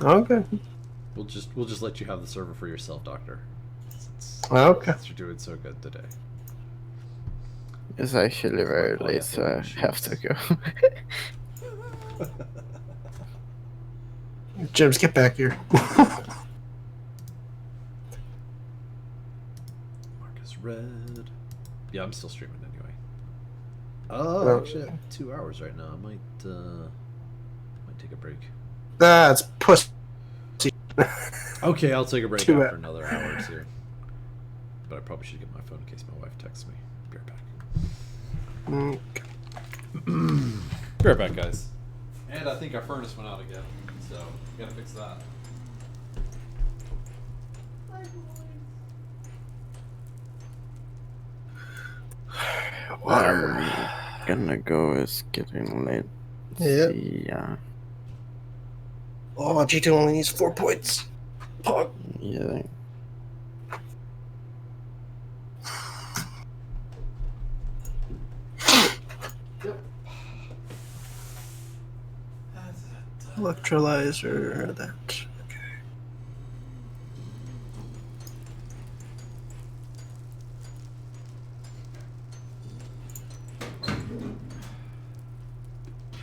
Okay. We'll just let you have the server for yourself, Doctor. Okay. Since you're doing so good today. It's actually very late, so I have to go. James, get back here. Marcus Red. Yeah, I'm still streaming anyway. Oh, actually, I have 2 hours right now. I might take a break. That's pussy. Okay, I'll take a break 2 after another hour or two. But I probably should get my phone in case my wife texts me. Be right back. Be right back, guys. And I think our furnace went out again, so we gotta fix that. I'm gonna go. It's getting late. Yeah. Yeah. Oh, G2 only needs 4 points. Pog. Yeah. Electrolyzer, that. Okay.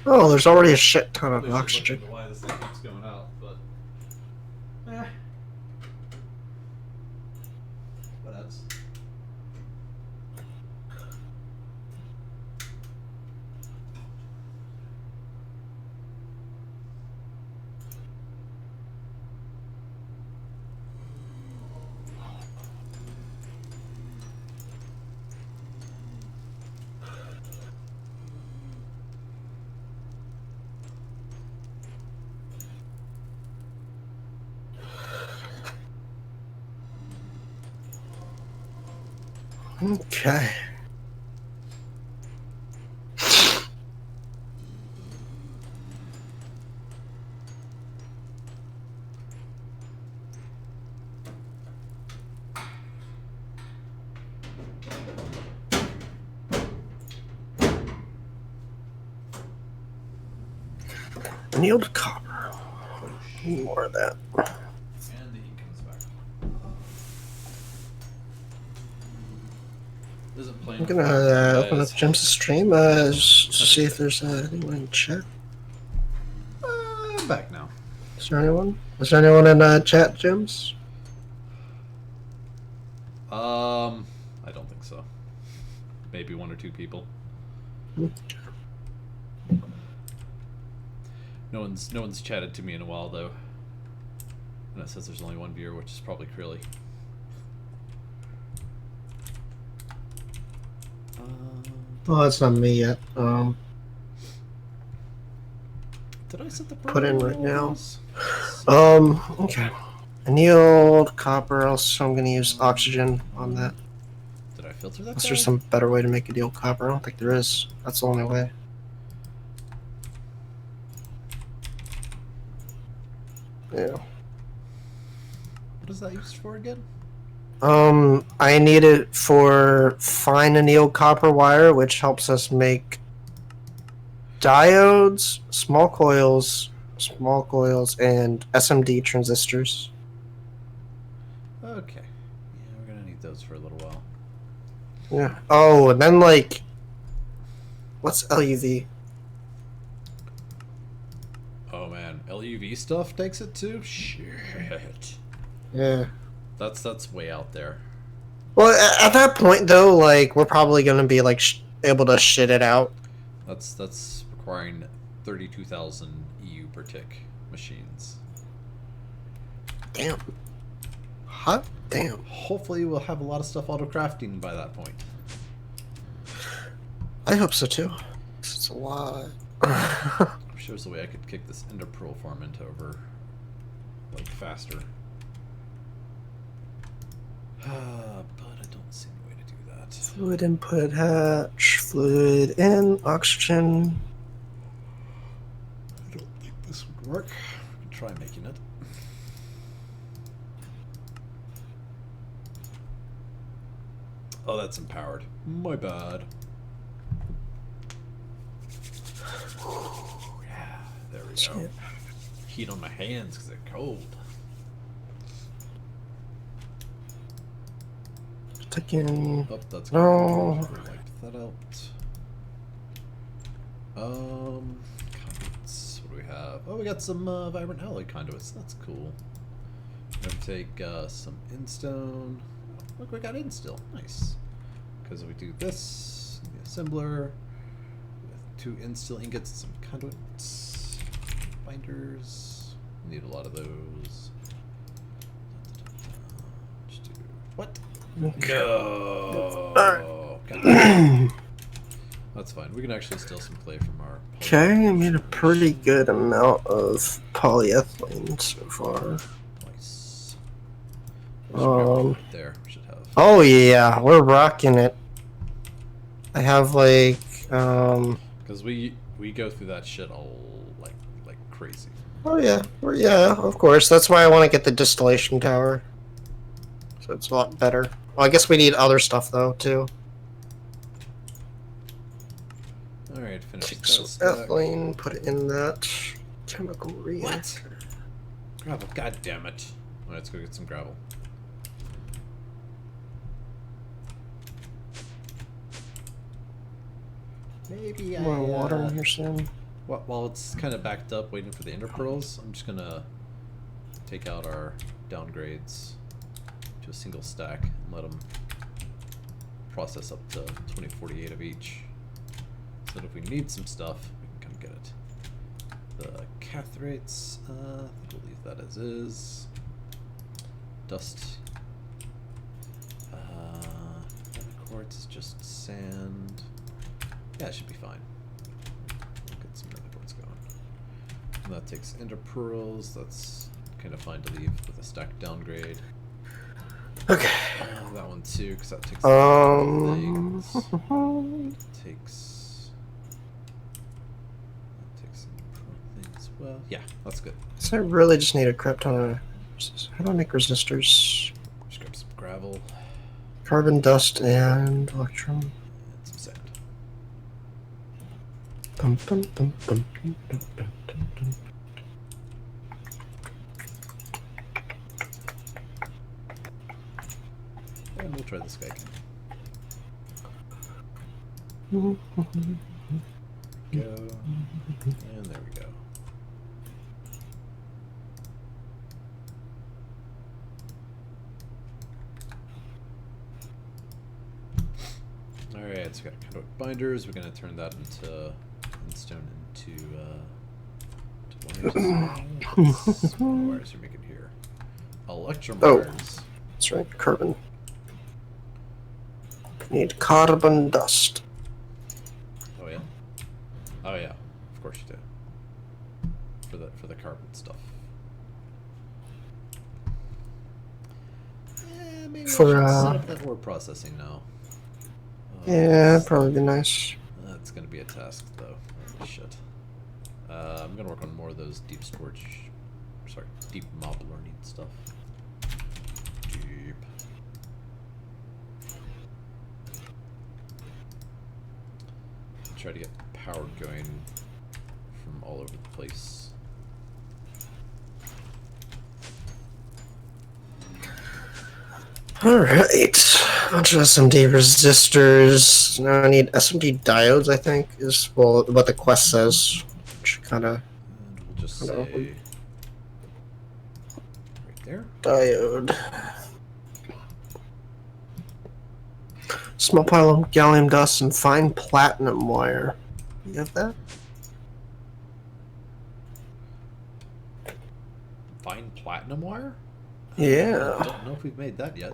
Oh, there's already a shit ton of oxygen. Why this thing keeps going out, but what else? Okay. Annealed copper. Need more of that. And the heat comes back. Isn't playing. I'm gonna open up Jim's stream just to see if there's anyone in chat. I'm back now. Is there anyone? Is there anyone in chat, Jim's? I don't think so. Maybe 1 or 2 people. No one's chatted to me in a while though. And it says there's only 1 viewer, which is probably Crilly. Oh, that's not me yet. Did I set the Put in right now. rules? Okay. Annealed copper. Also, I'm gonna use oxygen on that. Did I filter that? Unless there's some better way to make annealed copper. I don't think there is. That's the only way. Yeah. What is that used for again? I need it for fine annealed copper wire, which helps us make diodes, small coils, and SMD transistors. Okay. Yeah, we're gonna need those for a little while. Yeah. Oh, and then like, what's LUV? Oh man, LUV stuff takes it too? Shit. Yeah. That's way out there. Well, at that point though, like we're probably gonna be like able to shit it out. That's requiring 32,000 EU per tick machines. Damn. Hot damn. Hopefully we'll have a lot of stuff auto crafting by that point. I hope so too. It's a lot. I'm sure there's a way I could kick this ender pearl farm into over like faster. But I don't see any way to do that. Fluid input hatch, fluid in, oxygen. I don't think this would work. I can try making it. Oh, that's empowered. My bad. Yeah, there we go. heat on my hands because they're cold. Again. Oh, that's No. good. Wipe that out. Conduits. What do we have? Oh, we got some vibrant alloy conduits. That's cool. I'm gonna take some instone. Look, we got in still. Nice. Because we do this, the assembler, with 2 instill ingots and some conduits, binders. Need a lot of those. Just do what? No. God. That's fine. We can actually steal some clay from our. Okay, I made a pretty good amount of polyethylene so far. Nice. Right there. We should have. Oh yeah, we're rocking it. I have like Because we go through that shit all like crazy. Oh yeah, yeah, of course. That's why I want to get the distillation tower. So it's a lot better. Well, I guess we need other stuff though too. All right, finish Take that some stack. ethylene, put it in that chemical reactor. Gravel, god damn it. All right, let's go get some gravel. Maybe More water in here soon. While it's kind of backed up waiting for the ender pearls, I'm just gonna take out our downgrades to a single stack and let them process up to 2048 of each. So that if we need some stuff, we can come get it. The cathrates, I think we'll leave that as is. Dust. Quartz is just sand. Yeah, it should be fine. We'll get some nether quartz going. And that takes ender pearls. That's kind of fine to leave with a stack downgrade. Okay. That one too, because that takes things. Takes some things as well. Yeah, that's good. So I really just need a crap ton of. How do I make resistors? Just grab some gravel Carbon, dust, and electrum. and some sand. Bum, bum, bum, bum, bum, bum, bum, bum. And we'll try this guy again. Go. And there we go. Alright, so we got conduit binders. We're going to turn that into stone into wires. What wires are we making here? Electrum Oh. wires. That's right, carbon. Need carbon dust. Oh yeah? Oh yeah, of course you do. For the carbon stuff. Maybe For, I should set up that ore processing now. Yeah, probably be nice. That's gonna be a task though. Holy shit. I'm gonna work on more of those deep storage, sorry, deep mob learning stuff. Deep. Try to get power going from all over the place. Alright. Bunch of SMD resistors. Now I need SMD diodes, I think, is well what the quest says. Which kinda And we'll just say Hello. right there. diode. Small pile of gallium dust and fine platinum wire. You have that? Fine platinum wire? Yeah. I don't know if we've made that yet.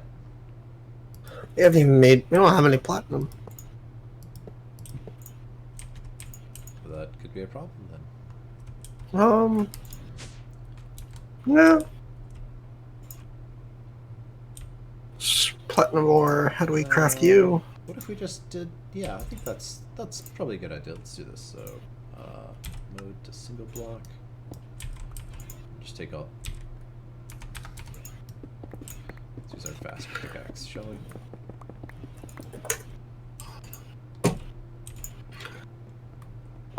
We haven't even made. We don't have any platinum. But that could be a problem then. No. Platinum ore. How do we craft you? What if we just did? Yeah, I think that's probably a good idea. Let's do this. So, mode to single block. Just take out. Let's use our fast pickaxe, shall we?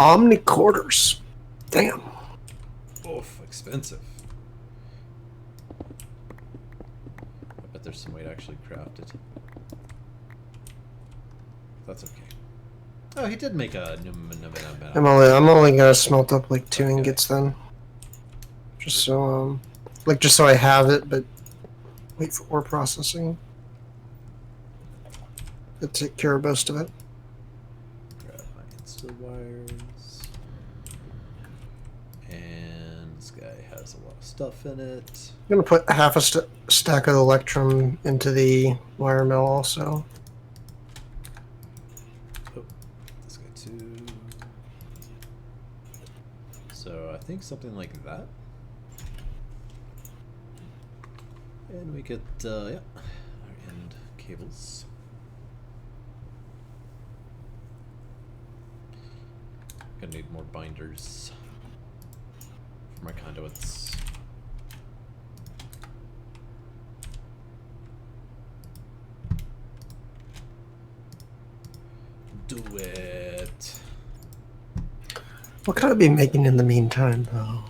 Omni quarters. Damn. Oof, expensive. I bet there's some way to actually craft it. That's okay. Oh, he did make a... I'm only gonna smelt up like 2 ingots then. Just so, just so I have it, but wait for ore processing. Could take care of most of it. Grab my insta wires. And this guy has a lot of stuff in it. I'm gonna put half a stack of electrum into the wire mill also. Oh, this guy too. So I think something like that. And we get, yeah, our end cables. Gonna need more binders for my conduits. Do it. What could I be making in the meantime, though?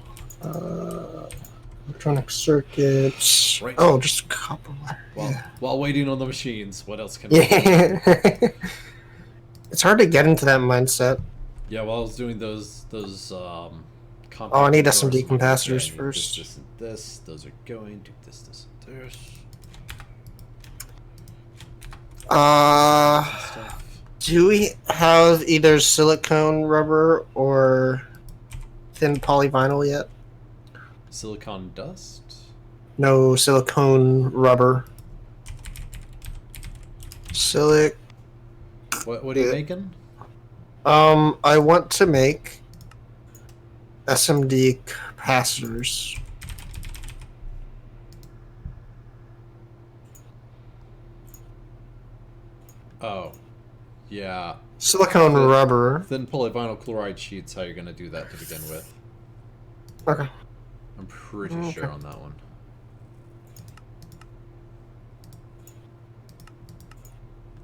Electronic circuits. Right. Oh, just copper wire. While waiting on the machines, what else can we do? Yeah. It's hard to get into that mindset. Yeah, while I was doing those Oh, I need SMD capacitors first. This and this. Those are going. Do this, this, and this. Stuff. Do we have either silicone rubber or thin polyvinyl yet? Silicon dust? No, silicone rubber. What are you making? I want to make SMD capacitors. Oh, yeah. Silicone rubber. Thin polyvinyl chloride sheets. How you're gonna do that to begin with? Okay. I'm pretty sure on that one.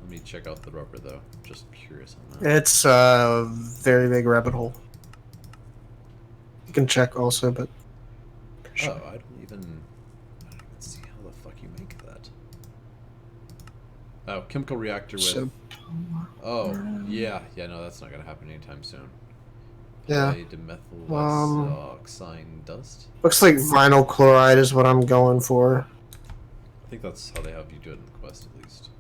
Let me check out the rubber though. Just curious on that. It's a very big rabbit hole. You can check also, but. Oh, I don't even see how the fuck you make that. Oh, chemical reactor with. Oh, yeah, no, that's not gonna happen anytime soon. Yeah. Dimethyloxine dust. Looks like vinyl chloride is what I'm going for. I think that's how they have you do it in the quest, at least.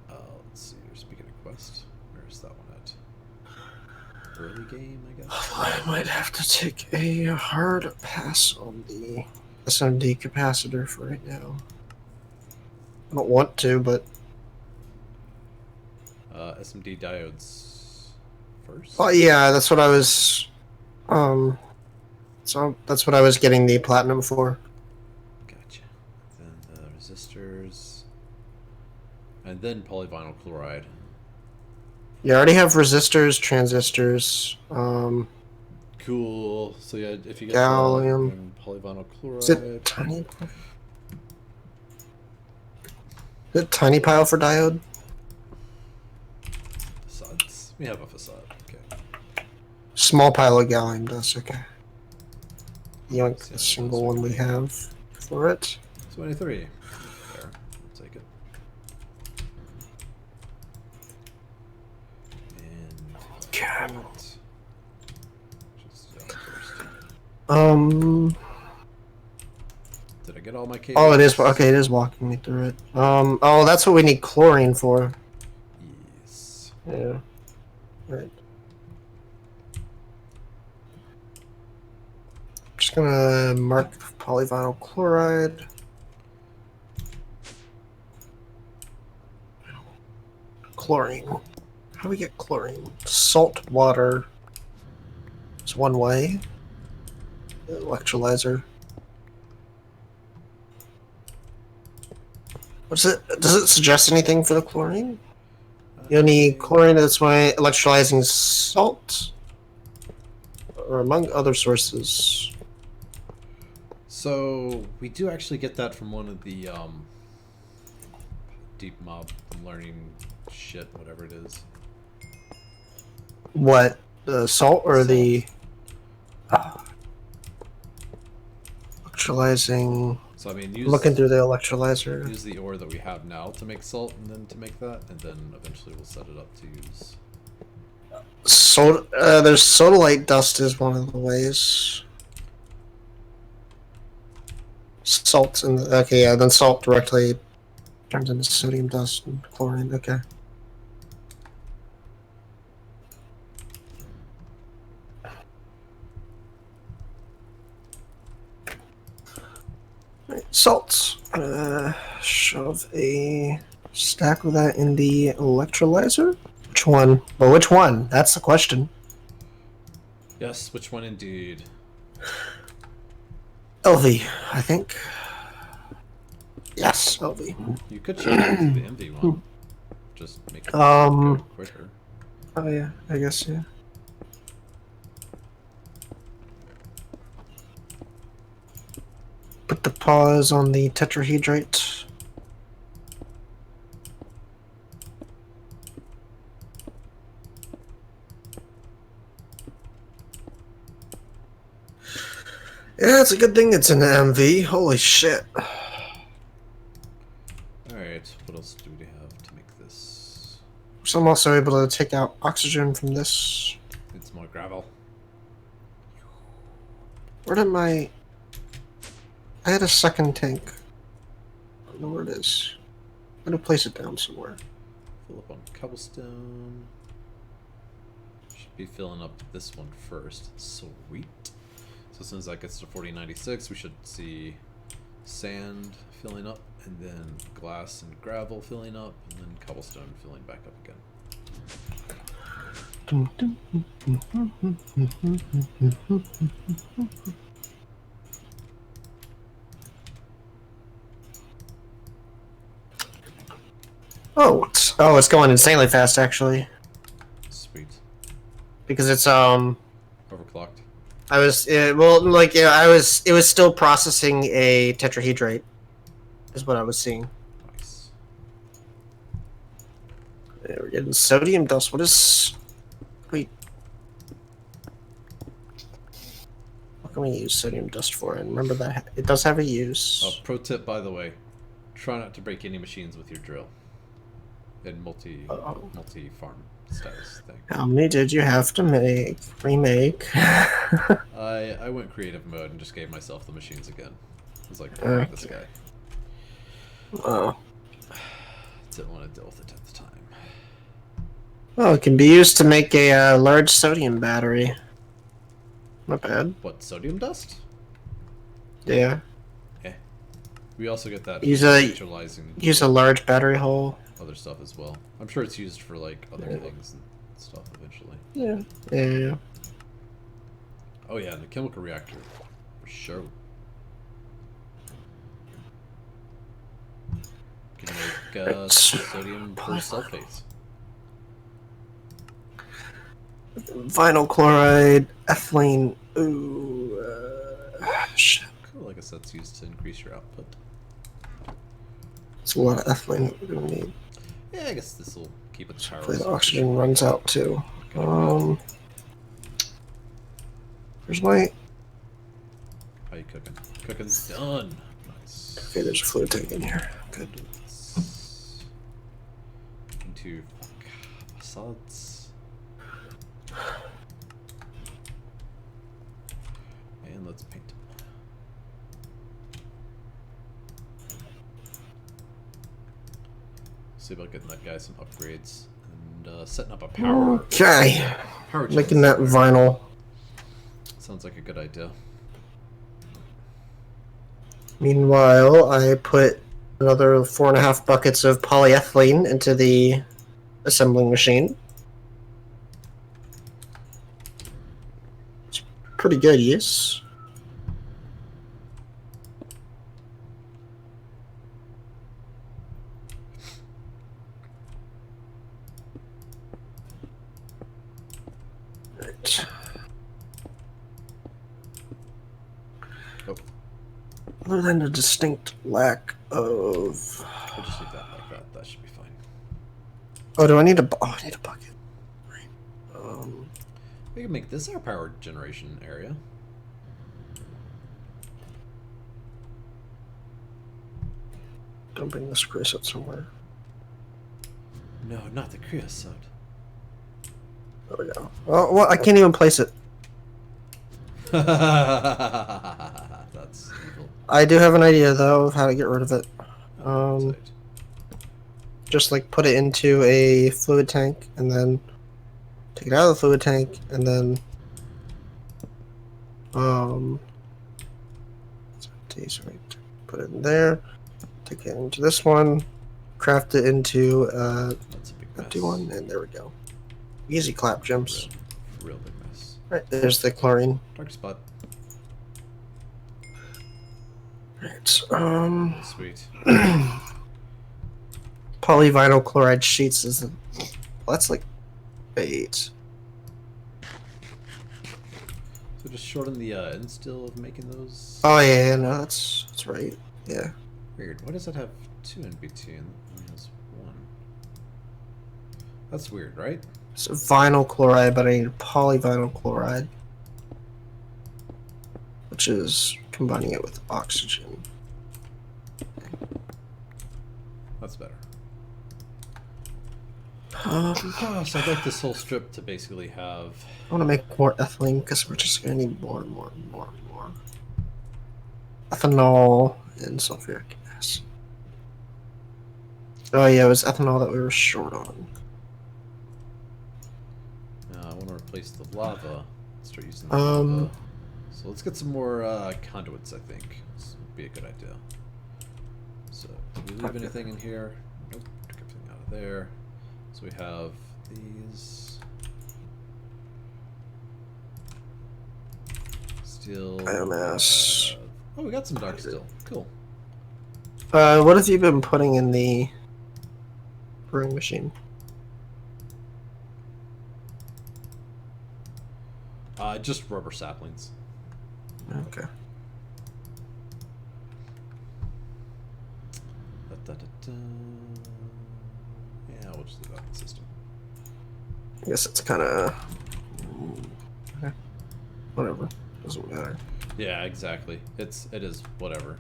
Let's see. Speaking of quest, where's that one at? Early game, I guess. I might have to take a hard pass on the SMD capacitor for right now. I don't want to, but SMD diodes first. oh yeah, that's what I was. So that's what I was getting the platinum for. Gotcha. Then the resistors, and then polyvinyl chloride. You already have resistors, transistors. Cool. So yeah, if you get Gallium. Polyvinyl chloride. Is it tiny? Is it tiny pile for diode? Facades. We have a facade. Okay. Small pile of gallium dust. Okay. Yoink, the single one we have for it. 23. There. I'll take it. And Okay. First. Did I get all my cables? Oh, it is. Okay, it is walking me through it. Oh, that's what we need chlorine for. Yes. Yeah. Right. Just gonna mark polyvinyl chloride. Chlorine. How do we get chlorine? Salt water. It's one way. Electrolyzer. What's it? Does it suggest anything for the chlorine? You need chlorine that's why electrolyzing salt, or among other sources. So we do actually get that from one of the deep mob learning shit, whatever it is. What? The salt or the? Electrolyzing. So I mean, Looking through the electrolyzer. use the ore that we have now to make salt, and then to make that, and then eventually we'll set it up to use. Soda. There's sodalite dust is one of the ways. Salt and okay, yeah. Then salt directly turns into sodium dust and chlorine. Okay. Salts. Shove a stack of that in the electrolyzer. Which one? Well, which one? That's the question. Yes, which one indeed? LV, I think. Yes, LV. You could change it to the MV one. Just make it Um, go quicker. Oh yeah, I guess yeah. Put the pause on the tetrahydrate. Yeah, it's a good thing it's an MV. Holy shit. Alright, what else do we have to make this? So I'm also able to take out oxygen from this. Need some more gravel. Where did my... I had a second tank. I don't know where it is. I'm gonna place it down somewhere. Fill up on cobblestone. Should be filling up this one first. Sweet. So as soon as that gets to 4096, we should see sand filling up, and then glass and gravel filling up, and then cobblestone filling back up again. It's going insanely fast actually. Sweet. Because it's Overclocked. I was it was still processing a tetrahydrate is what I was seeing. Nice. Yeah, we're getting sodium dust. What is wait. What can we use sodium dust for? And remember that it does have a use. Pro tip, by the way, try not to break any machines with your drill. In multi-farm status thing. How many did you have to remake? I went creative mode and just gave myself the machines again. I was like, fuck this guy. Oh. Didn't want to deal with it at the time. Well, it can be used to make a large sodium battery. Not bad. What, sodium dust? Yeah. We also get that Use a large battery hole. Other stuff as well. I'm sure it's used for like other things and stuff eventually. Yeah. Yeah. Oh yeah, and the chemical reactor. For sure. Can make sodium persulfate. Vinyl chloride, ethylene. Ooh. Shit. Cool, like I said, it's used to increase your output. It's a lot of ethylene we're gonna need. Yeah, I guess this will keep it power. Hopefully the oxygen runs out too. Where's my... How you cooking? Cooking's done. Nice. Okay, there's a fluid tank in here. Good. Into facades. And let's paint. See about getting that guy some upgrades and setting up a power. Okay. Making that vinyl. Sounds like a good idea. Meanwhile, I put another 4.5 buckets of polyethylene into the assembling machine. It's pretty good, yes. Right. Oh. Other than a distinct lack of... We'll just leave that like that. That should be fine. Oh, do I need a... Oh, I need a bucket. Right. We can make this our power generation area. dumping this creosote somewhere. No, not the creosote. There we go. Oh, well, I can't even place it. That's evil. I do have an idea, though, of how to get rid of it. Right. Just, like, put it into a fluid tank, and then take it out of the fluid tank, and then... Sorry, put it in there, take it into this one, craft it into That's a big mess. empty one, and there we go. Easy clap, gems. Real big mess. Right, there's the chlorine. Dark spot. Right, Sweet. polyvinyl chloride sheets is well, that's like 8. So just shorten the instill of making those. Oh yeah, no, that's right. Yeah. Weird. Why does it have 2 in between? It has 1. That's weird, right? It's vinyl chloride, but I need polyvinyl chloride, which is combining it with oxygen. That's better. I So I'd like this whole strip to basically have. want to make more ethylene because we're just going to need more and more and more and more. Ethanol and sulfuric acid. Oh yeah, it was ethanol that we were short on. I want to replace the lava. Start using the lava. So let's get some more conduits, I think. This would be a good idea. So, did we leave anything in here? Nope, took everything out of there. So we have these. Steel. Biomass. Oh, we got some dark steel. Cool. What have you been putting in the brewing machine? Just rubber saplings. Okay. Yeah, we'll just leave that in the system. I guess it's kind of whatever. Doesn't matter. Yeah, exactly. It is whatever.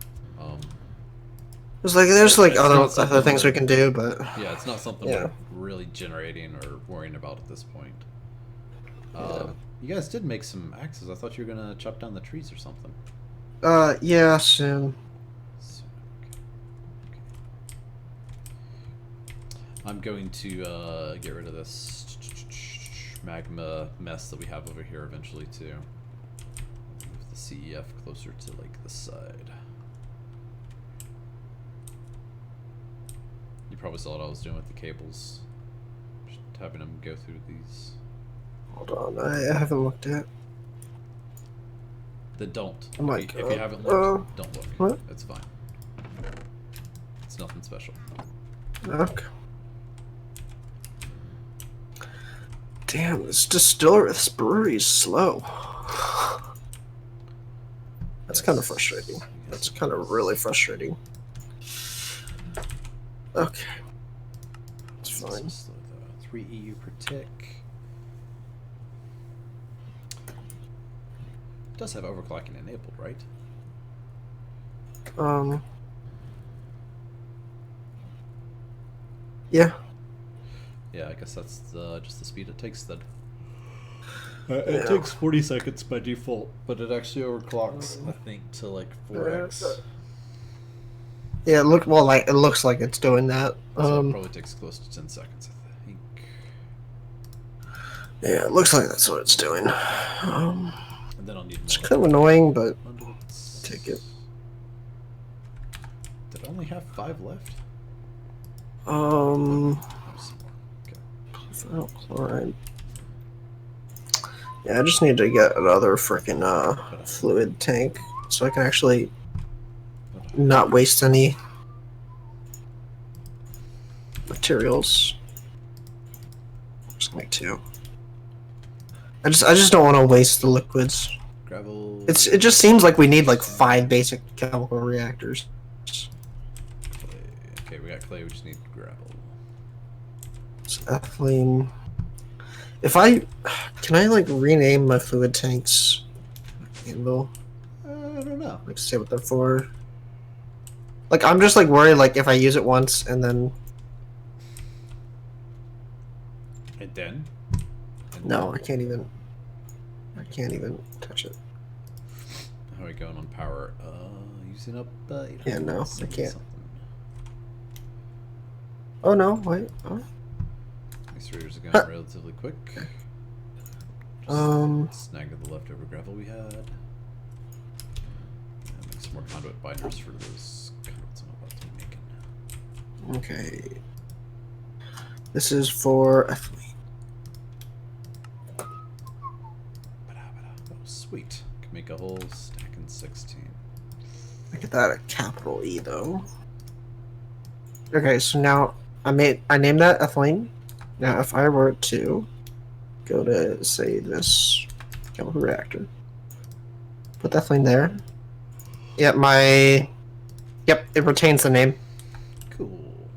There's like It's other not something things we that- can do, but Yeah, it's not something Yeah. we're really generating or worrying about at this point. Yeah. You guys did make some axes. I thought you were gonna chop down the trees or something. yeah, soon. Okay. I'm going to get rid of this magma mess that we have over here eventually too. Move the CEF closer to like the side. You probably saw what I was doing with the cables. Just having them go through these. Hold on, I haven't looked at. Then don't. Oh my If you God. haven't looked, don't look. What? It's fine. It's nothing special. Okay. Damn, this brewery is slow. That's kind of frustrating. That's kind of really frustrating. Okay. It's fine. 3 EU per tick. It does have overclocking enabled, right? Yeah. Yeah, I guess that's just the speed it takes then. Yeah. It takes 40 seconds by default, but it actually overclocks, I think, to like 4x. Yeah, it looks like it's doing that. So it probably takes close to 10 seconds, I think. Yeah, it looks like that's what it's doing. And then I'll need It's more. kind of annoying, but Conduits. take it. Did I only have 5 left? Um, Oh, some more. Okay. polyvinyl chloride. Yeah, I just need to get another freaking fluid tank so I can actually not waste any materials. Just make 2. I just don't want to waste the liquids. Gravel. It just seems like we need like 5 basic chemical reactors. Clay. Okay, we got clay, we just need gravel. It's ethylene. Can I like rename my fluid tanks? Anvil, I don't know. like say what they're for. Like, I'm just like worried, like, if I use it once and then And then? no, I can't even touch it. How are we going on power? Using up. Yeah, no, I can't. Something. Oh no, wait. Oh. These readers are going relatively quick. Just snagged the leftover gravel we had. And make some more conduit binders for those conduits I'm about to be making. Okay. This is for ethylene. Oh, sweet. Can make a whole stack in 16. I get that a capital E though. Okay, so now I named that ethylene. Now if I were to go to say this chemical reactor, put the ethylene there. Yep, it retains the name. Cool.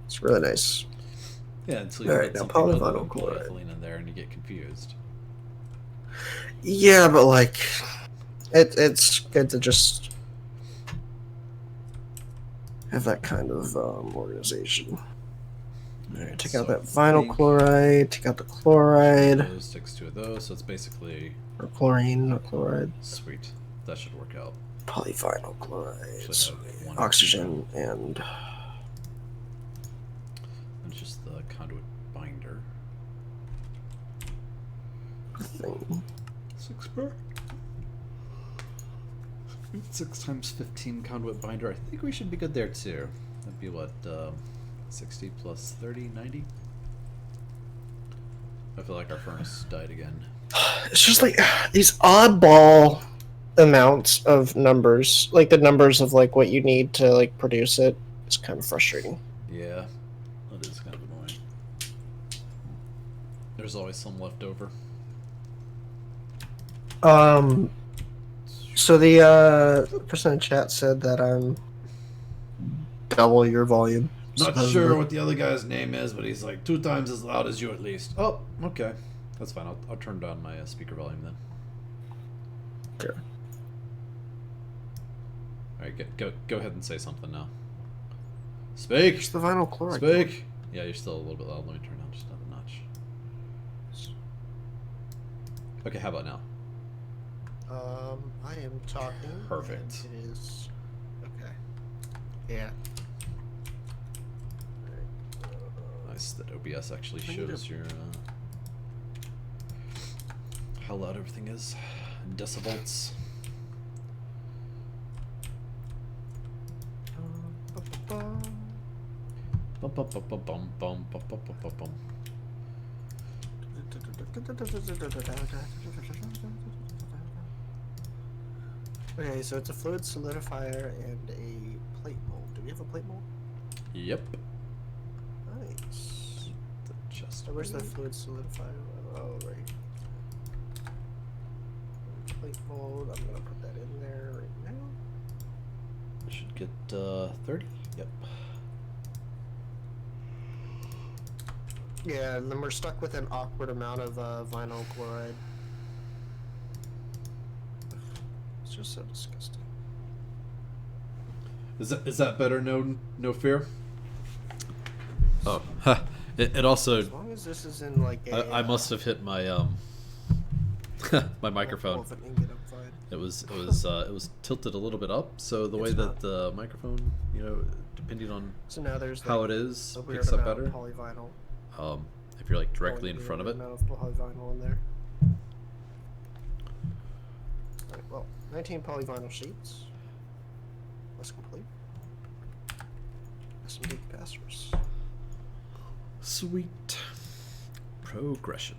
It's really nice. Yeah, until you Alright, put now something other polyvinyl than chloride. polyethylene in there and you get confused. Yeah, but like it's good to just have that kind of organization. Alright, take out So that vinyl chloride, take out the chloride. Those takes 2 of those, so it's basically Or chlorine, not chloride. sweet. That should work out. Polyvinyl chloride. Should have one Oxygen and just the conduit binder. thing. 6 per. 6 times 15 conduit binder. I think we should be good there too. That'd be what, 60 plus 30, 90? I feel like our furnace died again. It's just like these oddball amounts of numbers, like the numbers of like what you need to like produce it. It's kind of frustrating. Yeah, that is kind of annoying. There's always some left over. So the person in chat said that I'm double your volume. Not supposedly. sure what the other guy's name is, but he's like 2 times as loud as you at least. Oh, okay. That's fine. I'll turn down my speaker volume then. Okay. Alright, go ahead and say something now. Speak! It's the vinyl chloride. Speak! Yeah, you're still a little bit loud. Let me turn down just another notch. Okay, how about now? I am talking. Perfect. It is okay. Yeah. Nice that OBS actually shows your how loud everything is in decibels. Bum, bum, bum, bum, bum, bum, bum, bum, bum, bum. Okay, so it's a fluid solidifier and a plate mold. Do we have a plate mold? Yep. Nice. Just So where's the fluid solidifier? Oh, right. Plate mold. I'm gonna put that in there right now. should get 30. Yep. Yeah, and then we're stuck with an awkward amount of vinyl chloride. It's just so disgusting. Is that better? No fear. Oh, it also. As long as this is in like a. I must have hit my my microphone. If it can get up fine. It was tilted a little bit up, so the way that the microphone, depending on So now there's how like it is, a weird picks up amount of better. polyvinyl. If you're like directly in front of it. Amount of polyvinyl in there. Right, well, 19 polyvinyl sheets. That's complete. Some big capacitors. Sweet progression.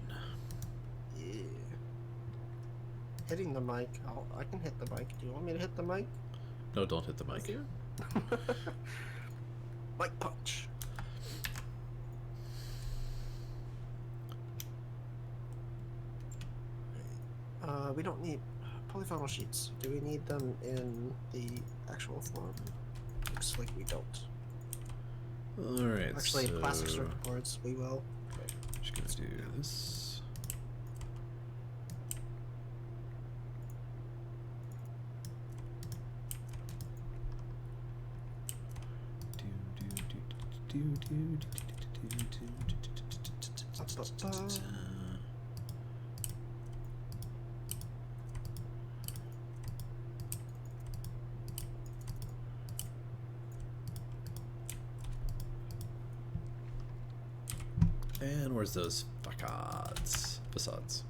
Yeah. Hitting the mic. I can hit the mic. Do you want me to hit the mic? No, don't hit the mic. Here? Mic punch. We don't need polyvinyl sheets. Do we need them in the actual form? Looks like we don't. Alright, Actually, so plastic circuit boards, we will. I'm just gonna do this. And where's those facades? Facades.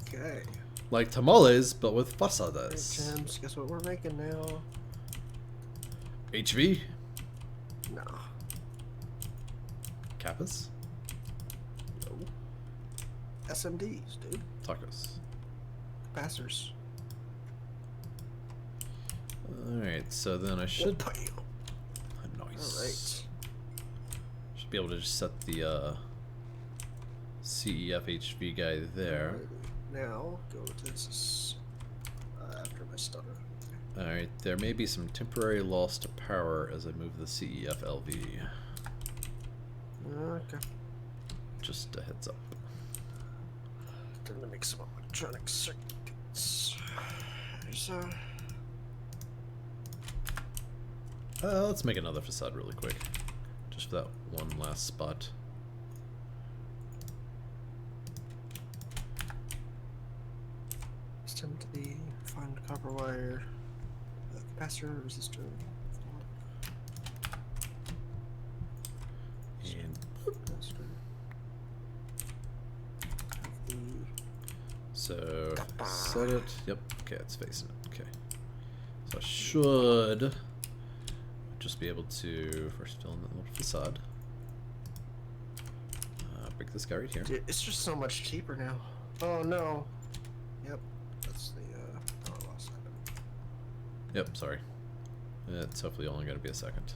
Okay. Like tamales, but with Hey, facades. James, guess what we're making now? HV? No. Kappas? No. SMDs, dude. Tacos. Passers. Alright, so then I should... Nice. Nice. Should be able to just set the CEF HV guy there. Now, go to this after my stutter. Alright, there may be some temporary loss to power as I move the CEF LV. Okay. Just a heads up. Time to make some electronic circuits. There's let's make another facade really quick. Just for that one last spot. SMD, find copper wire, capacitor, resistor. And Capacitor. The so set it. Yep. Okay, it's facing it. Okay. So I should just be able to first fill in that little facade. Break this guy right here. Dude, it's just so much cheaper now. Oh no. Yep. That's the power loss item. Yep. Sorry. It's hopefully only going to be a second.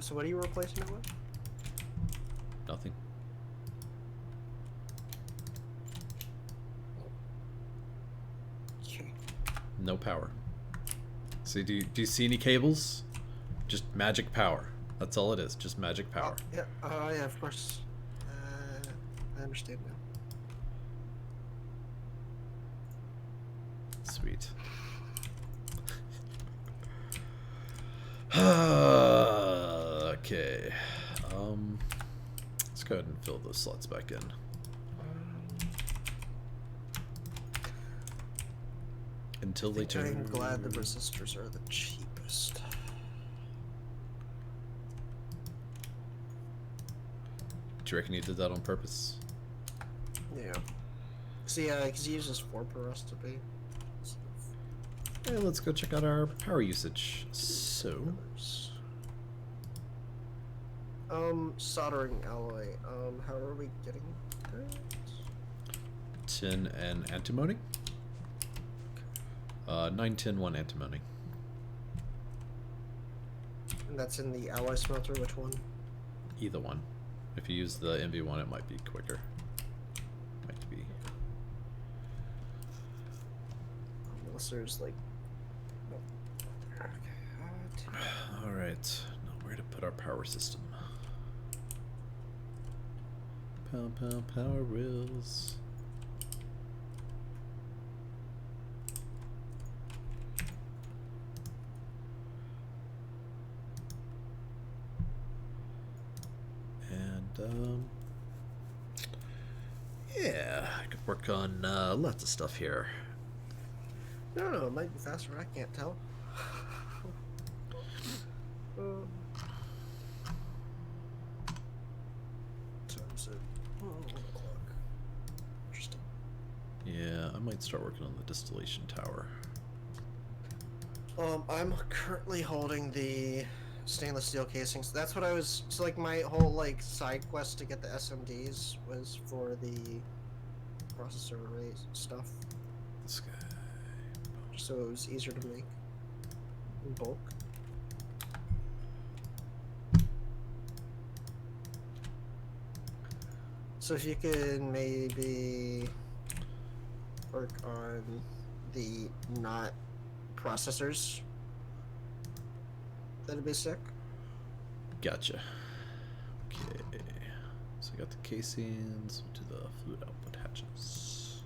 So what are you replacing it with? Nothing. Okay. No power. See, do you see any cables? Just magic power. That's all it is. Just magic power. Oh, yeah. Yeah. Of course. I understand now. Sweet. Okay. Let's go ahead and fill those slots back in. Until they turn. I'm glad the resistors are the cheapest. Do you reckon he did that on purpose? Yeah. See, because he uses 4 per recipe. Hey, let's go check out our power usage. So, soldering alloy. How are we getting that? tin and antimony. 9 tin, 1 antimony. And that's in the alloy smelter. Which one? Either one. If you use the MV one, it might be quicker. Might be. Unless there's like. Okay. All right. Now where to put our power system? Power rails. And yeah, I could work on lots of stuff here. No, it might be faster. I can't tell. Time's at 1 o'clock. Interesting. Yeah, I might start working on the distillation tower. I'm currently holding the stainless steel casings. That's what I was. So like my whole like side quest to get the SMDs was for the processor array stuff, This guy. so it was easier to make in bulk. So if you could maybe work on the not processors, that'd be sick. Gotcha. Okay. So I got the casings to the fluid output hatches.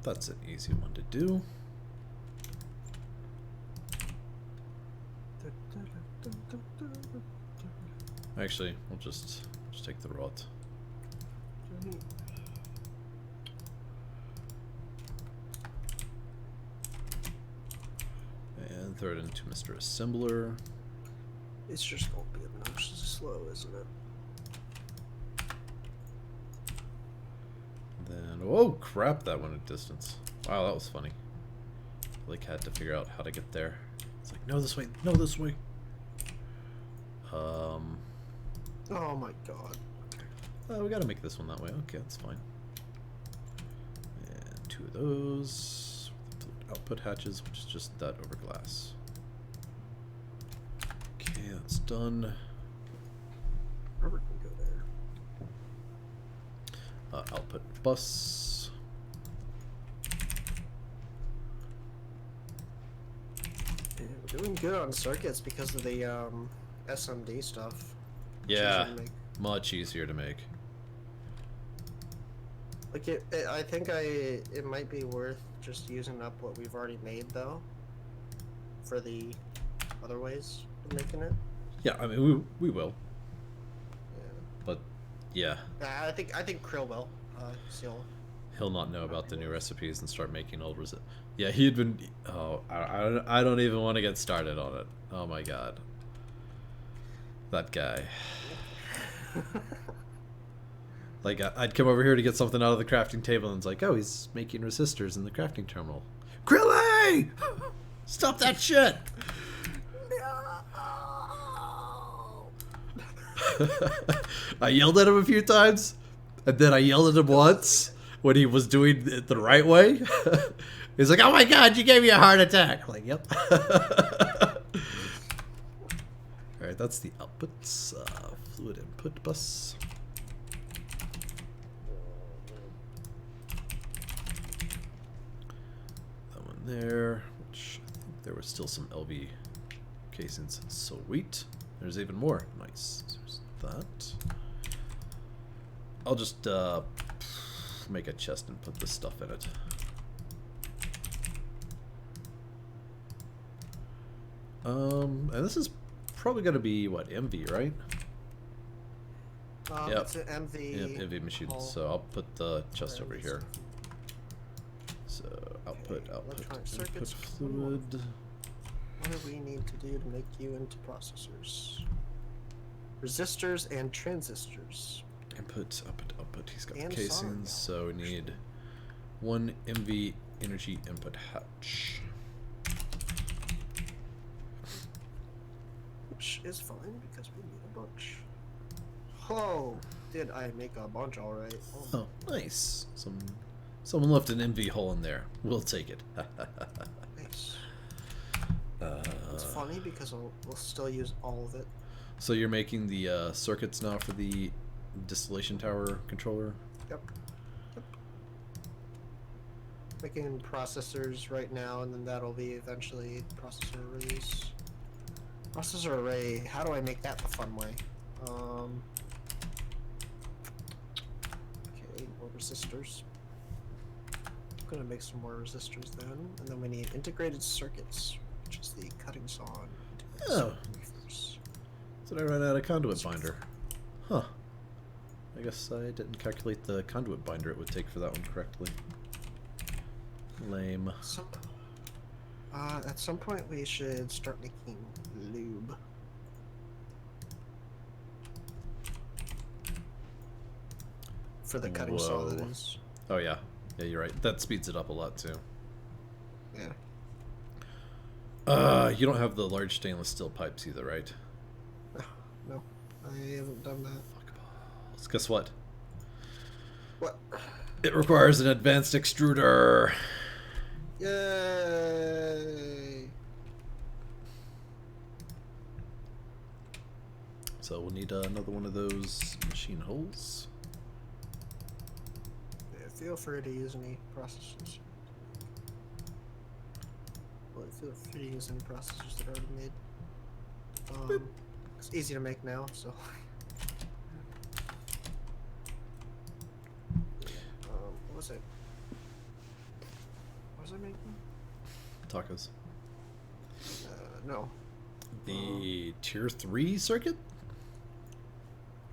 That's an easy one to do. Actually, we'll just take the rot. And throw it into Mr. Assembler. It's just gonna be obnoxiously slow, isn't it? Then, oh crap, that went a distance. Wow, that was funny. Like, had to figure out how to get there. It's like, no, this way, no, this way. Oh my god. We gotta make this one that way. Okay, that's fine. And 2 of those. Output hatches, which is just that over glass. Okay, that's done. Rubber can go there. Output bus. Yeah, we're doing good on circuits because of the SMD stuff. Yeah, much easier to make. Like I think it might be worth just using up what we've already made though, for the other ways of making it. Yeah, I mean we will. Yeah. But yeah. I think Krill will. He'll not know about the new recipes and start making old recipes. Yeah, he'd been. Oh, I don't even want to get started on it. Oh my god. That guy. Like, I'd come over here to get something out of the crafting table, and it's like, oh, he's making resistors in the crafting terminal. Krilly! Stop that shit! I yelled at him a few times, and then I yelled at him once when he was doing it the right way. He's like, oh my god, you gave me a heart attack. I'm like, yep. Alright, that's the outputs. Fluid input bus. That one there, which I think there were still some LV casings. Sweet. There's even more. Nice. There's that. I'll just make a chest and put this stuff in it. And this is probably going to be, what, MV, right? Yep. It's an MV. Yep, MV machine. So I'll put the chest over here. So output, input fluid. What do we need to do to make you into processors? Resistors and transistors. Input, output. He's got And the casings, so we need 1 MV energy input hatch. Which is fine because we need a bunch. Oh, did I make a bunch alright? Oh, nice. Someone left an MV hole in there. We'll take it. Nice. It's funny because we'll still use all of it. So you're making the circuits now for the distillation tower controller? Yep. Making processors right now, and then that'll be eventually processor arrays. Processor array, how do I make that the fun way? Okay, more resistors. I'm gonna make some more resistors then, and then we need integrated circuits, which is the cutting saw. Oh. Did I run out of conduit binder? Huh. I guess I didn't calculate the conduit binder it would take for that one correctly. Lame. At some point we should start making lube. For the cutting saw, that is. Oh yeah. Yeah, you're right. That speeds it up a lot too. Yeah. You don't have the large stainless steel pipes either, right? No, I haven't done that. Fuck balls. Guess what? What? It requires an advanced extruder. Yay! So we'll need another one of those machine holes. Yeah, feel free to use any processors. Well, feel free to use any processors that are already made. It's easy to make now, so. What was it? I making? Tacos. No. The tier 3 circuit?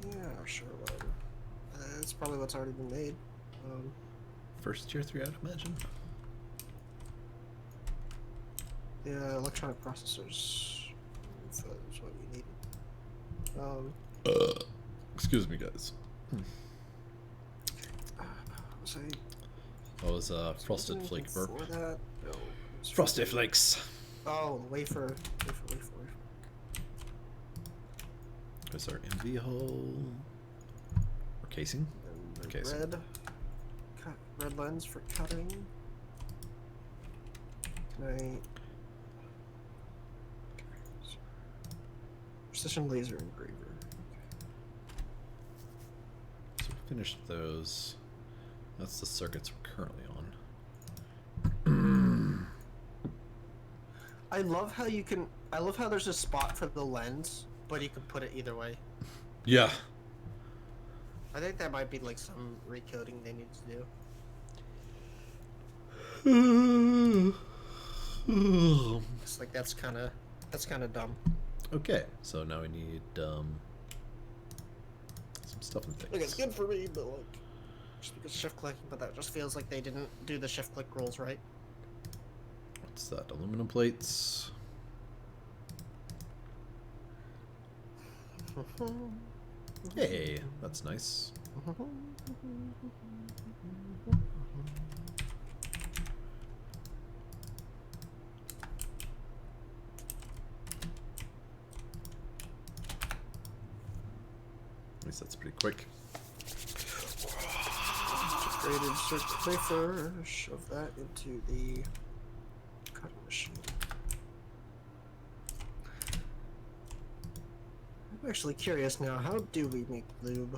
Yeah, sure, whatever. That's probably what's already been made. First tier 3, I'd imagine. Yeah, electronic processors. If that's what you needed. Excuse me, guys. Was I That was frosted flake burp. before that? No. it was Frosted flakes. Oh, wafer. There's our MV hole. Or casing. And the Casing. red lens for cutting. Can I... Precision laser engraver. So we finished those. That's the circuits we're currently on. I love how you can... I love how there's a spot for the lens, but you can put it either way. Yeah. I think that might be like some recoding they need to do. It's like that's kind of dumb. Okay, so now we need some stuff and things. Like it's good for me, but like just because shift clicking, but that just feels like they didn't do the shift click rules right. What's that? Aluminum plates. Hey, that's nice. At least that's pretty quick. Integrated circuit wafer. Shove that into the cutting machine. I'm actually curious now. How do we make lube?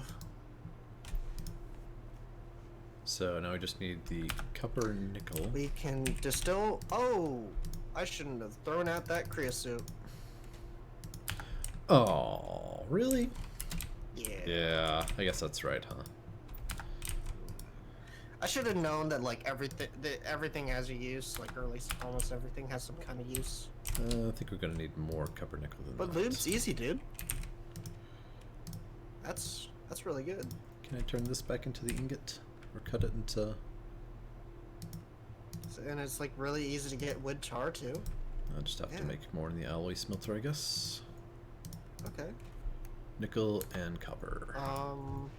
So now we just need the copper nickel. We can distill. Oh, I shouldn't have thrown out that creosote. Oh, really? Yeah. Yeah, I guess that's right, huh? I should have known that like everything has a use, like or at least almost everything has some kind of use. I think we're gonna need more copper nickel than But that. lube's easy, dude. That's really good. Can I turn this back into the ingot? Or cut it into... And it's like really easy to get wood tar too. I'll just have to Yeah. make more in the alloy smelter, I guess. Okay. Nickel and copper. I'm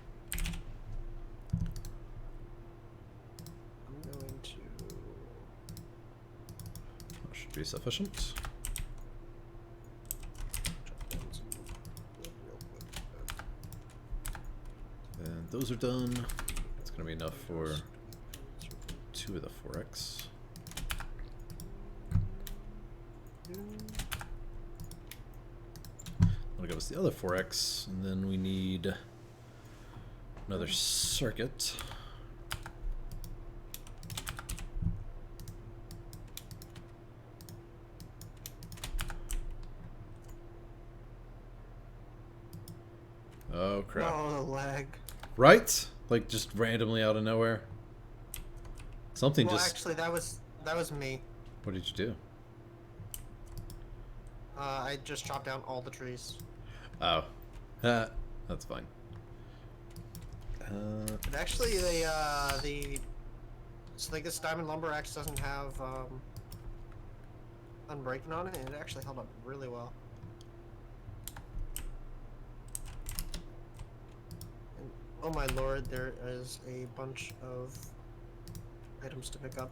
going to. That should be sufficient. Drop down some wood real quick. And those are done. It's gonna be enough for 2 of the 4X. That'll give us the other 4X, and then we need another circuit. Oh crap. Oh, the lag. Right? Like just randomly out of nowhere. Something Well, just... actually, that was me. What did you do? I just chopped down all the trees. Oh. That's fine. But actually, so like this diamond lumber axe doesn't have unbreaking on it, and it actually held up really well. And, oh my lord, there is a bunch of items to pick up.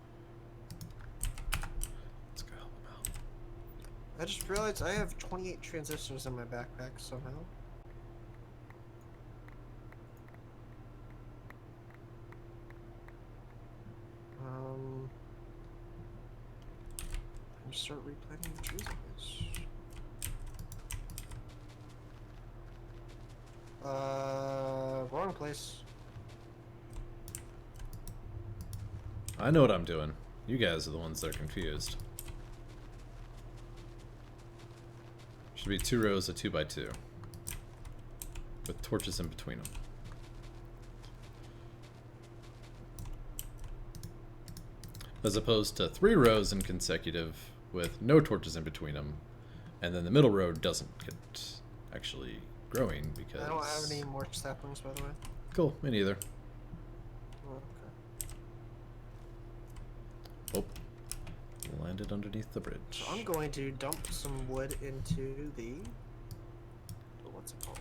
Let's go help him out. I just realized I have 28 transistors in my backpack somehow. I'm just start replanting the trees, I guess. Wrong place. I know what I'm doing. You guys are the ones that are confused. Should be 2 rows of 2x2. With torches in between them. as opposed to 3 rows in consecutive with no torches in between them, and then the middle row doesn't get actually growing because... I don't have any more saplings, by the way. Cool, me neither. Oh, okay. Oh, landed underneath the bridge. So I'm going to dump some wood into the... What's it called?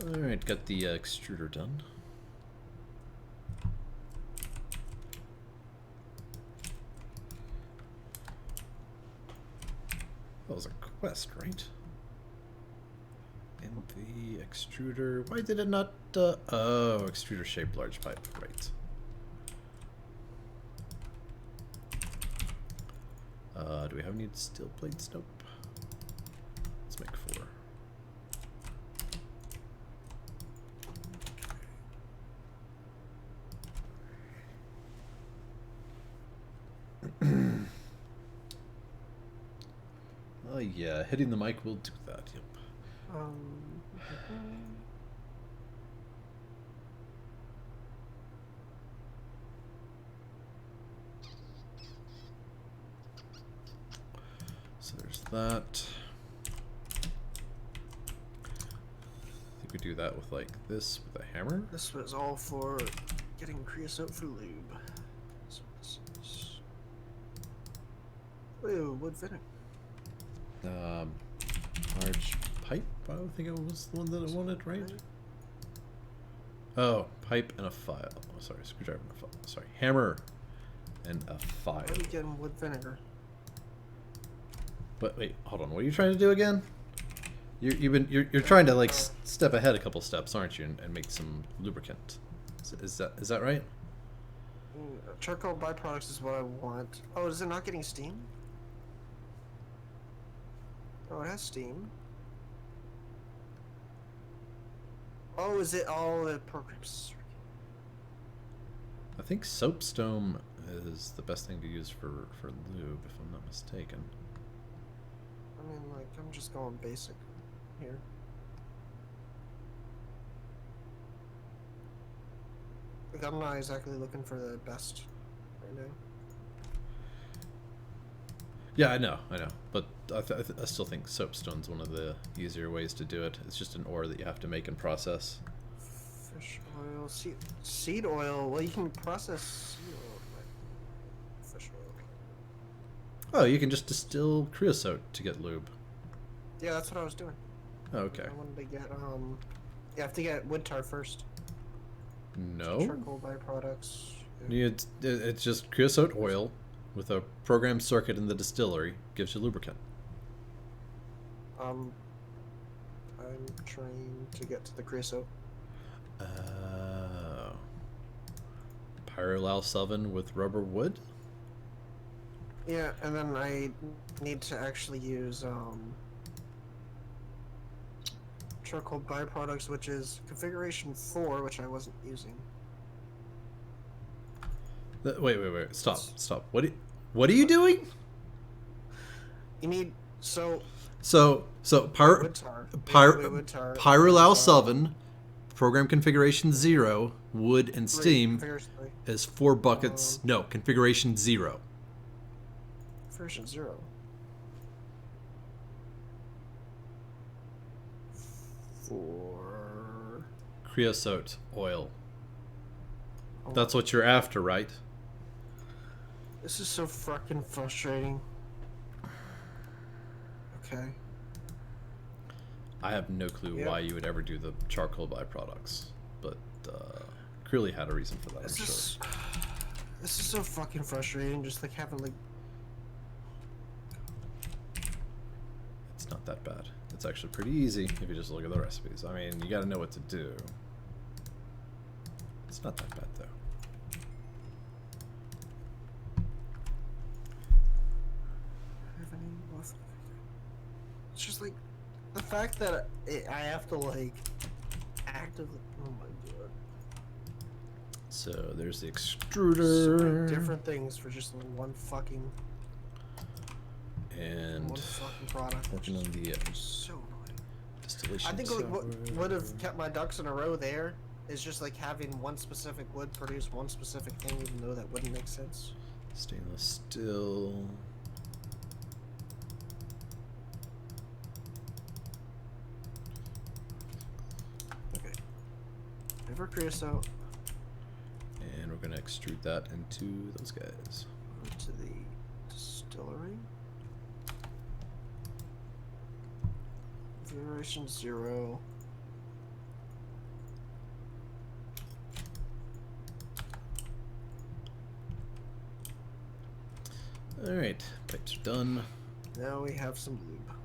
Alright, got the extruder done. That was a quest, right? In the extruder... Why did it not... oh, extruder shaped large pipe, right. Do we have any steel plates? Nope. Let's make 4. Oh yeah, hitting the mic will do that, yep. So there's that. I think we do that with like this with a hammer. This was all for getting creosote for lube. So this is... Ooh, wood vinegar. Large pipe, I don't think it was the one that I wanted, right? Oh, pipe and a file. Oh, sorry, screwdriver and a file. Sorry, hammer and a file. Why are we getting wood vinegar? But wait, hold on. What are you trying to do again? You're trying to like step ahead a couple steps, aren't you, and make some lubricant? Is that right? Charcoal byproducts is what I want. Oh, is it not getting steam? Oh, it has steam. Oh, is it all the programs? I think soapstone is the best thing to use for lube, if I'm not mistaken. I mean, like, I'm just going basic here. Like, I'm not exactly looking for the best right now. Yeah, I know, but I still think soapstone's one of the easier ways to do it. It's just an ore that you have to make and process. Fish oil, seed oil. Well, you can process seed oil, like fish oil. Oh, you can just distill creosote to get lube. Yeah, that's what I was doing. Oh, okay. I wanted to get you have to get wood tar first. No. Charcoal byproducts. It's just creosote oil with a programmed circuit in the distillery gives you lubricant. I'm trying to get to the creosote. Parallel oven with rubber wood? Yeah, and then I need to actually use charcoal byproducts, which is configuration 4, which I wasn't using. Wait, stop. What are you doing? You need wood tar. Pyrolau oven, program configuration 0, wood and steam is 4 buckets. No, configuration 0. Configuration 0. 4 creosote oil. Oh. That's what you're after, right? This is so fucking frustrating. Okay. I have no clue why you would ever do the charcoal byproducts, but clearly had a reason for that. I'm sure. This is so fucking frustrating. Just like having like. It's not that bad. It's actually pretty easy if you just look at the recipes. I mean, you got to know what to do. It's not that bad though. It's just like the fact that I have to like actively. Oh my god. So there's the So extruder. many different things for just one fucking. And One fucking product. working on the So annoying. distillation. I think like, what software. would have kept my ducks in a row there is just like having one specific wood produce one specific thing, even though that wouldn't make sense. Stainless steel. Okay. River creosote. And we're gonna extrude that into those guys. To the distillery. Configuration 0. Alright, pipes are done. Now we have some lube.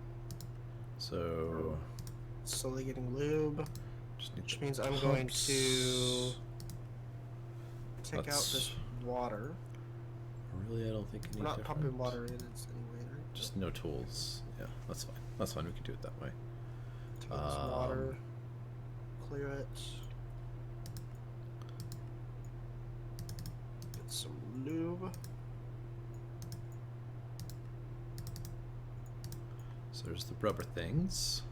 So Slowly getting lube, just need which the means I'm going pumps. to take out Let's- this water. Really, I don't think you need We're not different. pumping water in it anyway, right? Just no tools. Yeah, that's fine. That's fine. We can do it that way. Take out this water, clear it. Get some lube. So there's the rubber things.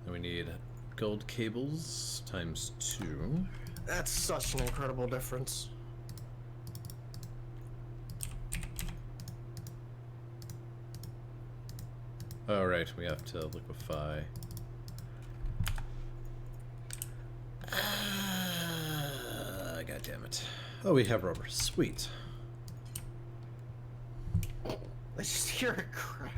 Then we need gold cables times 2. That's such an incredible difference. Oh right, we have to liquefy. God damn it. Oh, we have rubber. Sweet. I just hear a crack.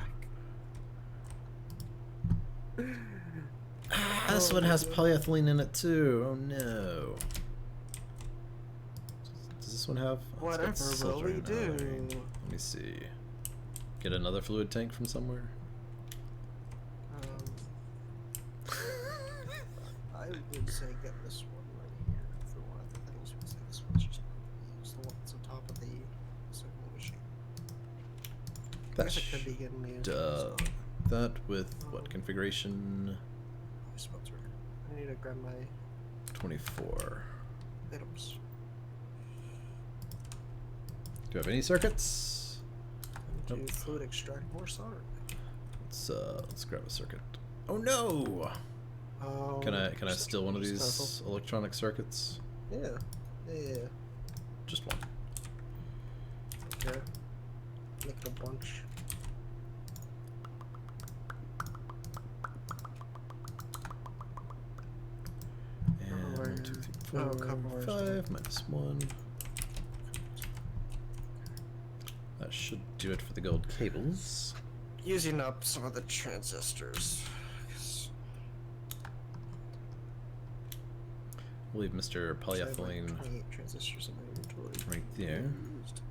This one has polyethylene in it too. Oh no. Does this one have? Oh, it's got Whatever silver will we in it. do? Alright, let me see. Get another fluid tank from somewhere. I would say get this one right here for one of the things. We say this one's just use the one that's on top of the second machine. I That guess it could be getting used. that with what configuration? I need to grab my 24. items. Do you have any circuits? Do Nope. fluid extract more solder. Let's grab a circuit. Oh no! Can I steal one of these electronic circuits? Yeah. Yeah. Just one. Okay. Make it a bunch. And Where- 1, 2, 3, 4, oh, couple more 5 minus 1. That should do it for the gold cables. Using up some of the transistors. 'Cause We'll leave Mr. I have, Polyethylene like 28 transistors in my inventory. right there. Used.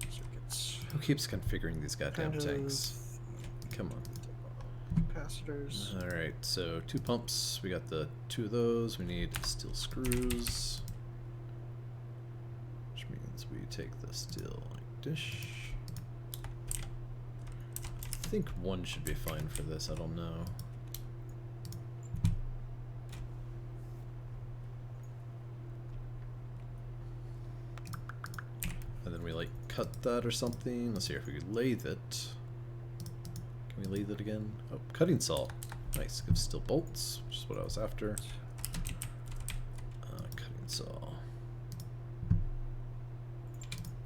Circuits. Who keeps configuring these goddamn Kind of tanks? Come on. Capacitors. Alright, so 2 pumps. We got the 2 of those. We need steel screws. Which means we take the steel like dish. I think 1 should be fine for this. I don't know. And then we like cut that or something. Let's see if we could lathe it. Can we lathe it again? Oh, cutting saw. Nice. Gives steel bolts, which is what I was after. Cutting saw.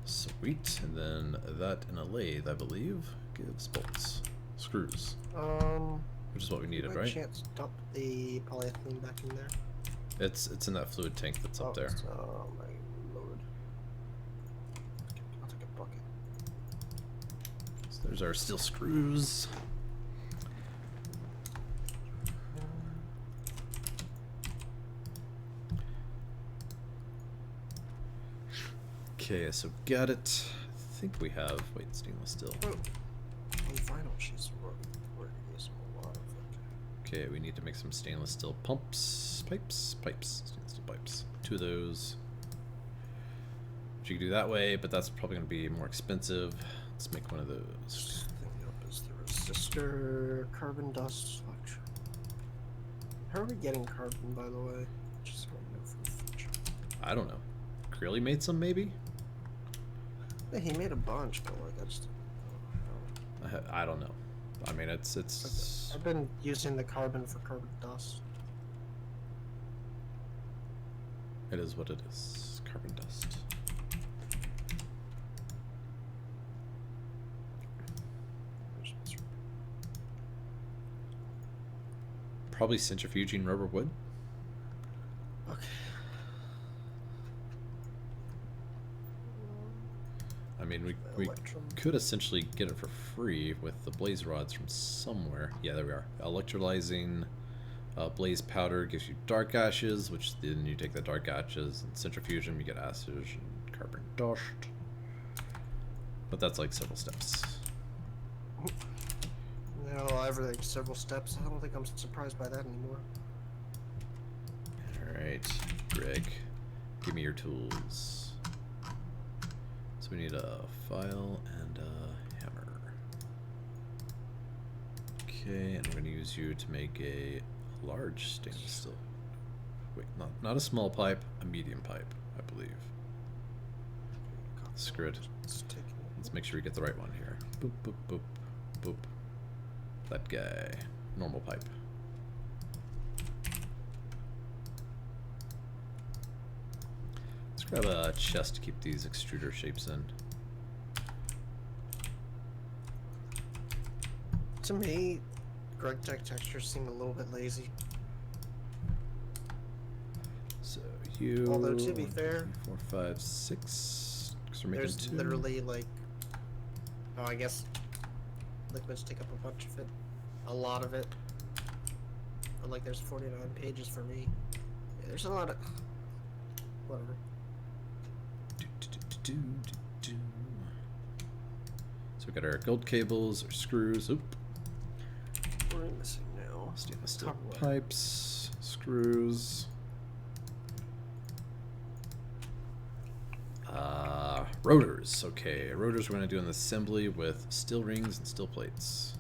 Sweet. And then that in a lathe, I believe, gives bolts. Screws. Which is what we needed, by right? chance dump the polyethylene back in there. It's in that fluid tank that's up there. Oh my lord. I'll take a bucket. So there's our steel screws. Okay, so got it. I think we have. Wait, stainless steel. Oh, vinyl sheets we're using a lot of it. Okay, we need to make some stainless steel pipes, stainless steel pipes. 2 of those. Which you can do that way, but that's probably going to be more expensive. Let's make one of those. This thing up is the resistor, carbon dust, electron. How are we getting carbon, by the way? Just so I know for the future. I don't know. Creely made some, maybe? Yeah, he made a bunch, but like I just don't know I don't know. I mean, it's how. I've been using the carbon for carbon dust. It is what it is. Carbon dust. Probably centrifuging rubber wood. Okay. I mean, we could essentially get it for free with the blaze rods from somewhere. Yeah, there we are. Electrolyzing blaze powder gives you dark ashes, which then you take the dark ashes and centrifusion, you get acid and carbon dust. But that's like several steps. No, everything's several steps. I don't think I'm surprised by that anymore. Alright, Greg, give me your tools. So we need a file and a hammer. Okay, and we're going to use you to make a large stainless steel. Wait, not a small pipe, a medium pipe, I believe. Screw it. Let's make sure we get the right one here. Boop, boop, boop, boop. That guy. Normal pipe. Let's grab a chest to keep these extruder shapes in. To me, Greg Tech textures seem a little bit lazy. So you. Although to be fair, 4, 5, 6. Because we're making there's 2. literally like, oh, I guess liquids take up a bunch of it, a lot of it. But like, there's 49 pages for me. Yeah, there's a lot of whatever. So we got our gold cables, our screws. Oop. We're missing now. Stainless steel pipes, screws. Rotors. Okay, rotors we're going to do an assembly with steel rings and steel plates.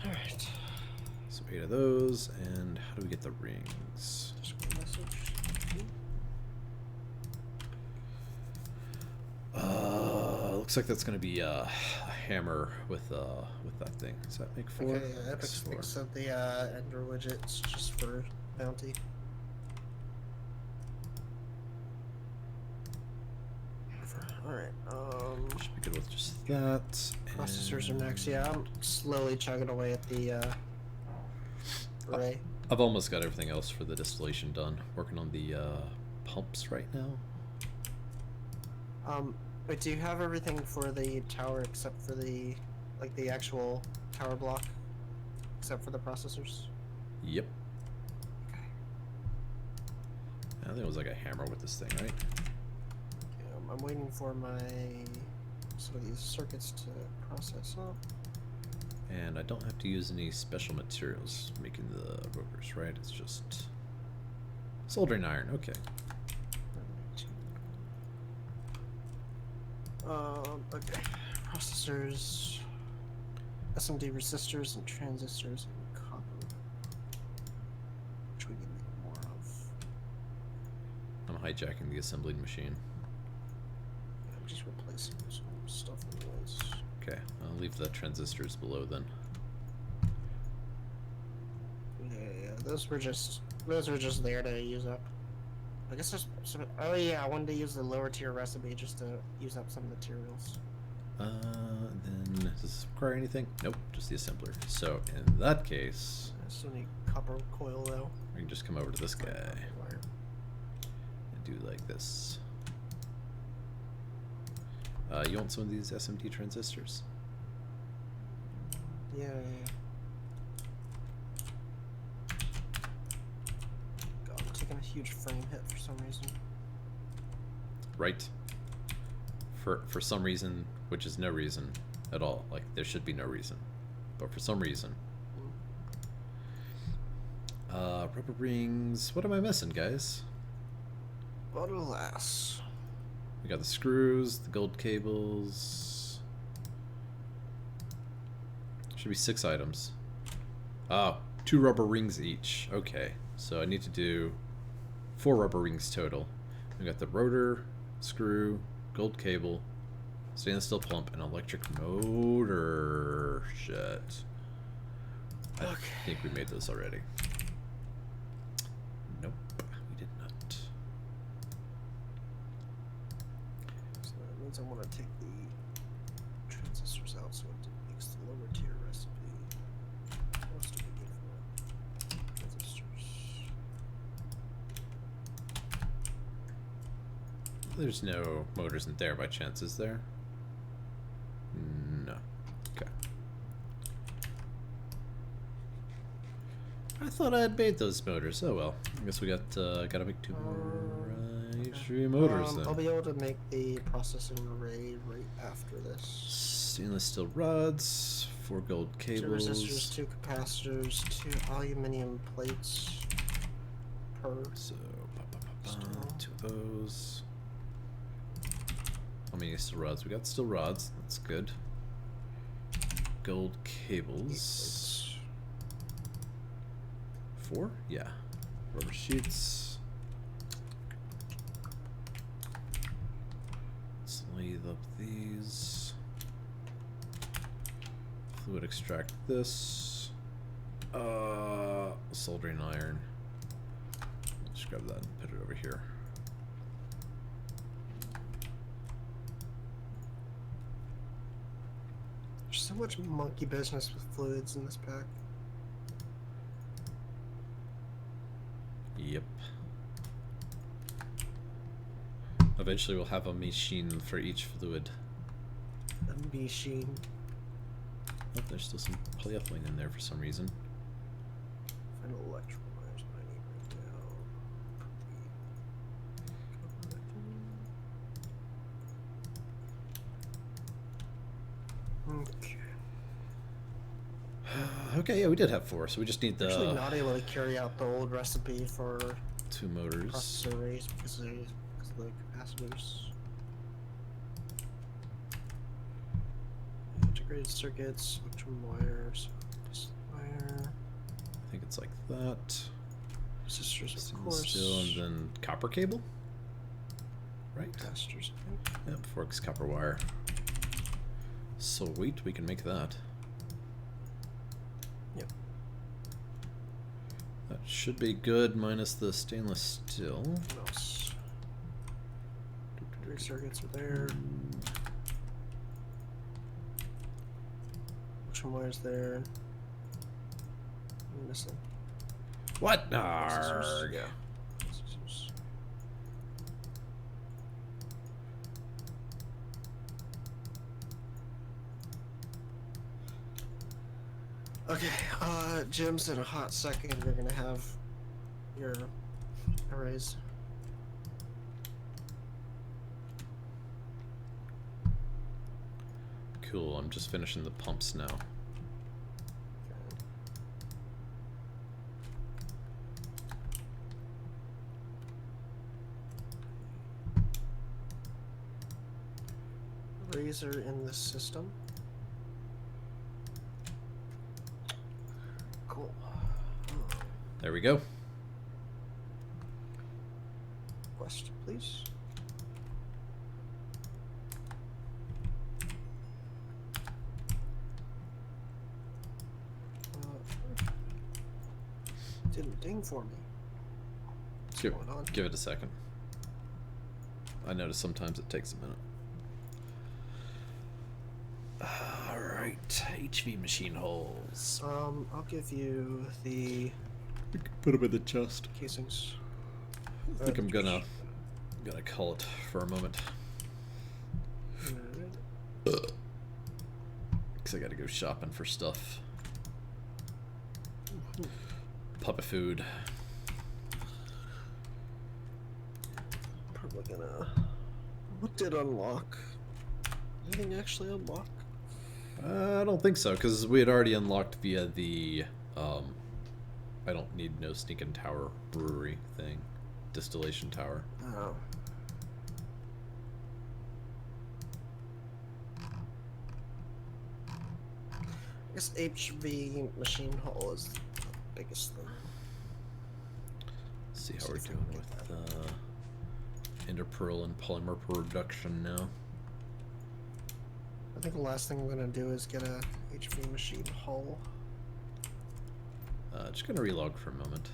Alright. So 8 of those, and how do we get the rings? Looks like that's going to be a hammer with that thing. Does that make 4? Okay, yeah, Epic thinks of the Ender widgets just for bounty. Alright, should be good with just that. processors are next. Yeah, I'm slowly chugging away at the array. I've almost got everything else for the distillation done. Working on the pumps right now. Wait, do you have everything for the tower except for the, like, the actual tower block? Except for the processors? Yep. Okay. I think it was like a hammer with this thing, right? I'm waiting for some of these circuits to process up. And I don't have to use any special materials making the rotors, right? It's just soldering iron. Okay. Okay. Processors, SMD resistors, and transistors, and copper, which we can make more of. I'm hijacking the assembling machine. I'm just replacing some stuff anyways. Okay, I'll leave the transistors below then. Yeah, those were just there to use up. I guess there's some. Oh yeah, I wanted to use the lower tier recipe just to use up some materials. Then does this require anything? Nope, just the assembler. So in that case, I still need copper coil though. we can just come over to this guy and do like this. You want some of these SMT transistors? Yeah. God, I'm taking a huge frame hit for some reason. Right. For some reason, which is no reason at all. Like, there should be no reason. But for some reason. Rubber rings. What am I missing, guys? But alas. We got the screws, the gold cables. Should be 6 items. Oh, 2 rubber rings each. Okay, so I need to do 4 rubber rings total. We got the rotor, screw, gold cable, stainless steel pump, and electric motor. Shit. I think we made those already. Nope, we did not. So that means I want to take the transistors out so it makes the lower tier recipe. What else do we need for that? Transistors. There's no motors in there by chance, is there? No. Okay. I thought I had made those motors. Oh well. I guess we gotta make two more HV motors then. I'll be able to make the processing array right after this. Stainless steel rods, 4 gold 2 cables. resistors, 2 capacitors, 2 aluminum plates per. So, 2 of those. How many steel rods? We got steel rods. That's good. Gold cables. 4? Yeah. Rubber sheets. Sleeve up these. Fluid extract this. Soldering iron. Just grab that and put it over here. There's so much monkey business with fluids in this pack. Yep. Eventually we'll have a machine for each fluid. MB Sheen. Oh, there's still some polyethylene in there for some reason. Find electrical wires I need right now. Okay. Okay, yeah, we did have 4, so we just need the Actually not able to carry out the old recipe for 2 motors. processor arrays because of the capacitors. Integrated circuits, electrum wires, this wire, I think it's like that. resistors of Stainless course. steel, and then copper cable? Right? Capacitors, I think. Yep, forks copper wire. Sweet, we can make that. Yep. That should be good, minus the stainless steel. What else? 3 circuits are there. Electrum wires there. What am I missing? What? Resistors, Arrgh. yeah. Resistors. Okay, Jim's in a hot second. You're gonna have your arrays. Cool, I'm just finishing the pumps now. Arrays are in the system. Cool. There we go. Question, please. Didn't ding for me. What's Give, going on? give it a second. I notice sometimes it takes a minute. Alright, HV machine holes. I'll give you the Put them in the chest. casings. I think I'm gonna call it for a moment. Because I gotta go shopping for stuff. Puppet food. Probably gonna. What did unlock? Anything actually unlock? I don't think so, because we had already unlocked via the I don't need no sneaking tower brewery thing. Distillation tower. Oh. I guess HV machine hull is the biggest thing. Let's see how See we're if I doing can get with interpearl and polymer production now. I think the last thing I'm gonna do is get a HV machine hull. Just gonna relog for a moment.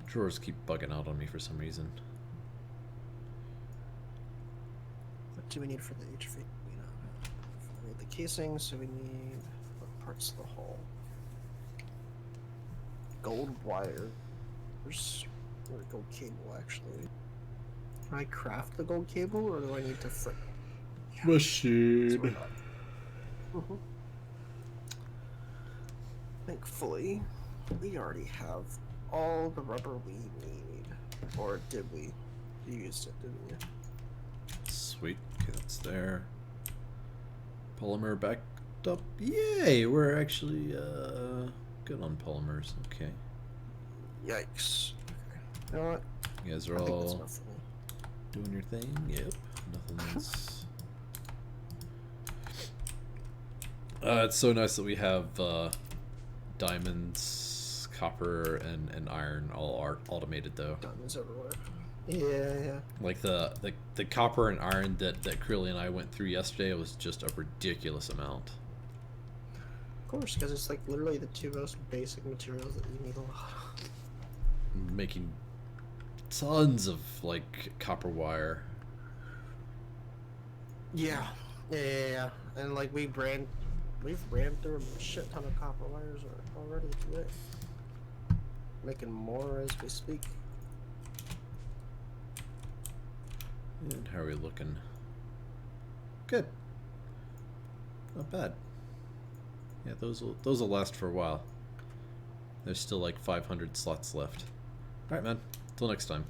Drawers keep bugging out on me for some reason. What do we need for the HV? We need the casing, so we need what parts of the hull? Gold wires. Or gold cable, actually. Can I craft the gold cable, or do I need to flip? Machine. Thankfully, we already have all the rubber we need. Or did we? You used it, didn't you? Sweet. Okay, that's there. Polymer backed up. Yay! We're actually good on polymers. Okay. Yikes. Okay. You know what? You guys are I think that's all enough for me. doing your thing. Yep. Nothing else. It's so nice that we have diamonds, copper, and iron all automated though. Diamonds everywhere. Yeah. Like the copper and iron that Crilly and I went through yesterday was just a ridiculous amount. Of course, because it's like literally the two most basic materials that you need a lot of. Making tons of like copper wire. Yeah. And like we've ran through a shit ton of copper wires already today. Making more as we speak. And how are we looking? Good. Not bad. Yeah, those will last for a while. There's still like 500 slots left. All right, man. Till next time.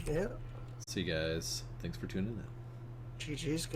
Yeah. See you guys. Thanks for tuning in. GG's. Good.